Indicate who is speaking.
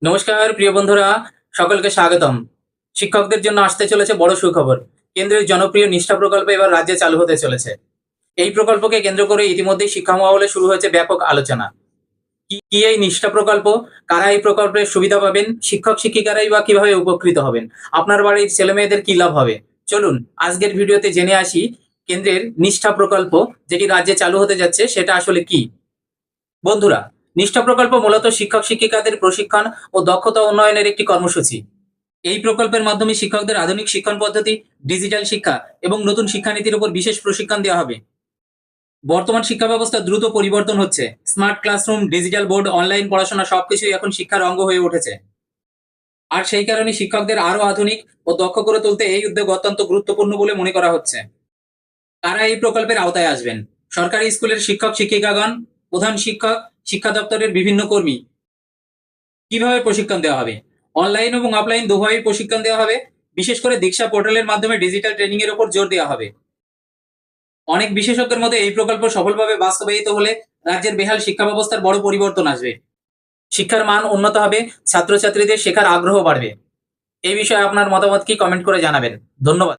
Speaker 1: নমস্কার প্রিয় বন্ধুরা, সকলকে স্বাগতম। শিক্ষকদের জন্য আসতে চলেছে বড় সুখবর। কেন্দ্রের জনপ্রিয় নিষ্ঠা প্রকল্প এবার রাজ্যে চালু হতে চলেছে। এই প্রকল্পকে কেন্দ্র করে ইতিমধ্যেই শিক্ষা মহলে শুরু হয়েছে ব্যাপক আলোচনা। কি এই নিষ্ঠা প্রকল্প? কারা এই প্রকল্পের সুবিধা পাবেন? শিক্ষক শিক্ষিকারাই বা কিভাবে উপকৃত হবেন? আপনার বাড়ির ছেলেমেয়েদের কি লাভ হবে? চলুন আজকের ভিডিওতে জেনে আসি কেন্দ্রের নিষ্ঠা প্রকল্প যেটি রাজ্যে চালু হতে যাচ্ছে সেটা আসলে কি। বন্ধুরা, নিষ্ঠা প্রকল্প মূলত শিক্ষক শিক্ষিকাদের প্রশিক্ষণ ও দক্ষতা উন্নয়নের একটি কর্মসূচি। এই প্রকল্পের মাধ্যমে শিক্ষকদের আধুনিক শিক্ষণ পদ্ধতি, ডিজিটাল শিক্ষা এবং নতুন শিক্ষানীতির উপর বিশেষ প্রশিক্ষণ দেওয়া হবে। বর্তমান শিক্ষা ব্যবস্থা দ্রুত পরিবর্তন হচ্ছে। Smart classroom, digital board, online পড়াশোনা সবকিছুই এখন শিক্ষার অঙ্গ হয়ে উঠেছে। আর সেই কারণে শিক্ষকদের আরো আধুনিক ও দক্ষ করে তুলতে এই উদ্যোগ অত্যন্ত গুরুত্বপূর্ণ বলে মনে করা হচ্ছে। কারা এই প্রকল্পের আওতায় আসবেন? সরকারি স্কুলের শিক্ষক শিক্ষিকাগণ, প্রধান শিক্ষক, শিক্ষা দপ্তরের বিভিন্ন কর্মী। কিভাবে প্রশিক্ষণ দেওয়া হবে? অনলাইন এবং অফলাইন উভয়ই প্রশিক্ষণ দেওয়া হবে। বিশেষ করে দীক্ষা পোর্টালের মাধ্যমে ডিজিটাল ট্রেনিং এর উপর জোর দেওয়া হবে। অনেক বিশেষজ্ঞের মতে এই প্রকল্প সফলভাবে বাস্তবায়িত হলে রাজ্যের বেহাল শিক্ষা ব্যবস্থার বড় পরিবর্তন আসবে। শিক্ষার মান উন্নত হবে, ছাত্রছাত্রীদের শেখার আগ্রহ বাড়বে। এই বিষয়ে আপনার মতামত কি? কমেন্ট করে জানাবেন। ধন্যবাদ।